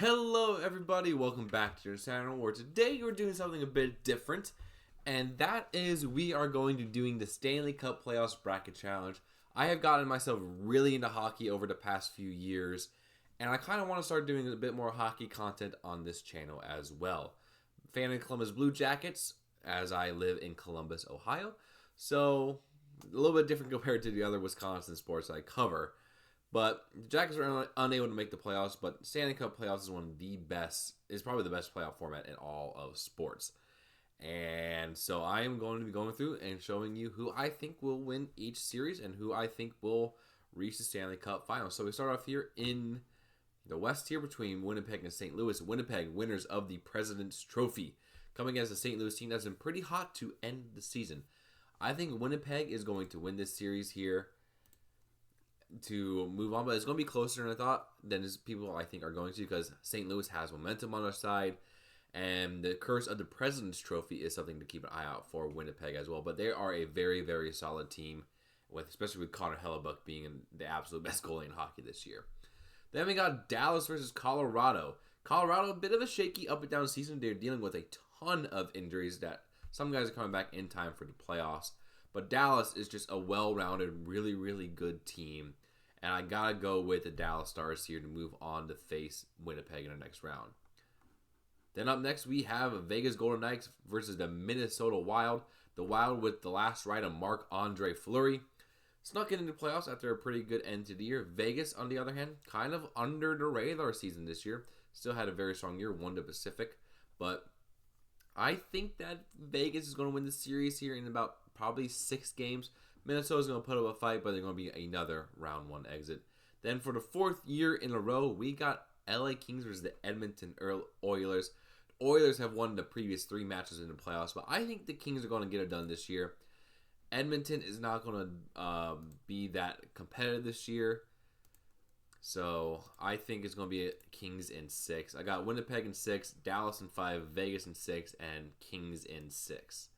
Hello everybody, welcome back to your channel where today we're doing something a bit different, and that is we are going to doing the Stanley Cup Playoffs Bracket Challenge. I have gotten myself really into hockey over the past few years, and I kind of want to start doing a bit more hockey content on this channel as well. Fan of Columbus Blue Jackets, as I live in Columbus, Ohio, so a little bit different compared to the other Wisconsin sports I cover. But the Jackets were unable to make the playoffs, but Stanley Cup playoffs is one of the best, is probably the best playoff format in all of sports. And so I am going to be going through and showing you who I think will win each series and who I think will reach the Stanley Cup Finals. So we start off here in the West here between Winnipeg and St. Louis. Winnipeg, winners of the President's Trophy, coming against the St. Louis team that's been pretty hot to end the season. I think Winnipeg is going to win this series here to move on, but it's going to be closer than I thought than people I think are going to, because St. Louis has momentum on their side, and the curse of the President's Trophy is something to keep an eye out for Winnipeg as well. But they are a very, very solid team, especially with Connor Hellebuck being the absolute best goalie in hockey this year. Then we got Dallas versus Colorado. Colorado, a bit of a shaky up and down season. They're dealing with a ton of injuries that some guys are coming back in time for the playoffs. But Dallas is just a well-rounded, really, really good team. And I got to go with the Dallas Stars here to move on to face Winnipeg in the next round. Then up next, we have Vegas Golden Knights versus the Minnesota Wild. The Wild with the last ride of Marc-Andre Fleury snuck into the playoffs after a pretty good end to the year. Vegas, on the other hand, kind of under the radar season this year. Still had a very strong year, won the Pacific. But I think that Vegas is going to win the series here in about probably 6 games. Minnesota's going to put up a fight, but they're going to be another round 1 exit. Then for the 4th year in a row, we got LA Kings versus the Edmonton Oilers. The Oilers have won the previous 3 matches in the playoffs, but I think the Kings are going to get it done this year. Edmonton is not going to be that competitive this year, so I think it's going to be Kings in 6. I got Winnipeg in 6, Dallas in 5, Vegas in 6, and Kings in 6.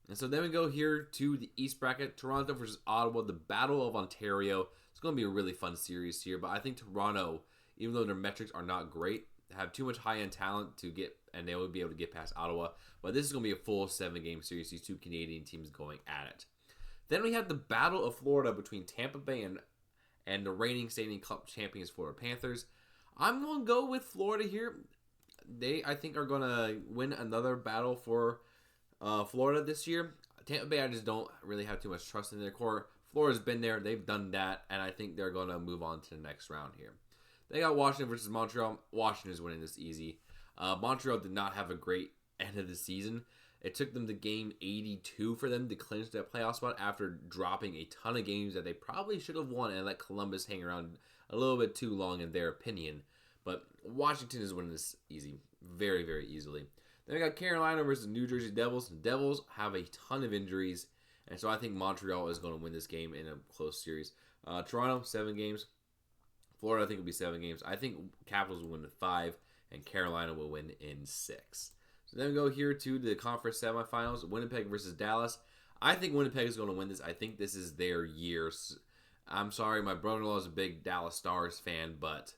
And so then we go here to the East bracket, Toronto versus Ottawa, the Battle of Ontario. It's going to be a really fun series here, but I think Toronto, even though their metrics are not great, have too much high-end talent to get, and they will be able to get past Ottawa. But this is going to be a full 7-game series, these 2 Canadian teams going at it. Then we have the Battle of Florida between Tampa Bay and the reigning Stanley Cup champions Florida Panthers. I'm going to go with Florida here. They, I think, are going to win another battle for Florida this year. Tampa Bay, I just don't really have too much trust in their core. Florida's been there. They've done that, and I think they're going to move on to the next round here. They got Washington versus Montreal. Washington is winning this easy. Montreal did not have a great end of the season. It took them to game 82 for them to clinch that playoff spot after dropping a ton of games that they probably should have won and let Columbus hang around a little bit too long in their opinion. But Washington is winning this easy. Very, very easily. Then we got Carolina versus New Jersey Devils. The Devils have a ton of injuries, and so I think Montreal is going to win this game in a close series. Toronto, 7 games. Florida, I think, will be 7 games. I think Capitals will win in 5, and Carolina will win in 6. So then we go here to the conference semifinals, Winnipeg versus Dallas. I think Winnipeg is going to win this. I think this is their year. I'm sorry, my brother-in-law is a big Dallas Stars fan, but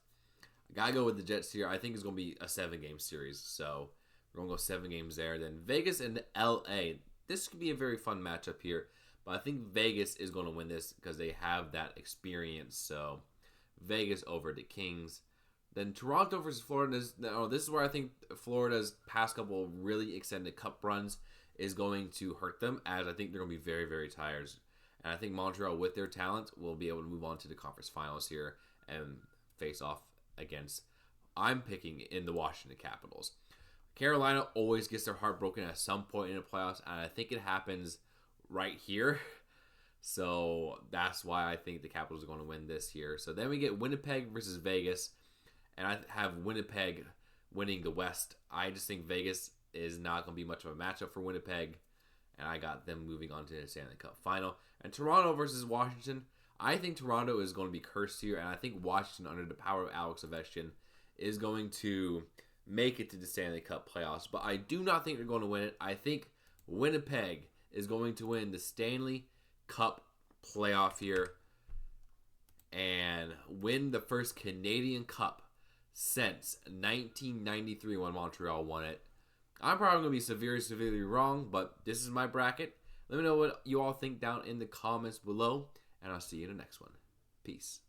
I got to go with the Jets here. I think it's going to be a 7-game series, so we're going to go 7 games there. Then Vegas and LA. This could be a very fun matchup here, but I think Vegas is going to win this because they have that experience. So Vegas over the Kings. Then Toronto versus Florida. This is where I think Florida's past couple really extended cup runs is going to hurt them, as I think they're going to be very, very tired. And I think Montreal, with their talent, will be able to move on to the conference finals here and face off against, I'm picking, in the Washington Capitals. Carolina always gets their heart broken at some point in the playoffs, and I think it happens right here. So that's why I think the Capitals are going to win this here. So then we get Winnipeg versus Vegas, and I have Winnipeg winning the West. I just think Vegas is not going to be much of a matchup for Winnipeg, and I got them moving on to the Stanley Cup final. And Toronto versus Washington. I think Toronto is going to be cursed here, and I think Washington, under the power of Alex Ovechkin, is going to make it to the Stanley Cup playoffs. But I do not think they're going to win it. I think Winnipeg is going to win the Stanley Cup playoff here and win the first Canadian Cup since 1993 when Montreal won it. I'm probably going to be severely wrong, but this is my bracket. Let me know what you all think down in the comments below, and I'll see you in the next one. Peace.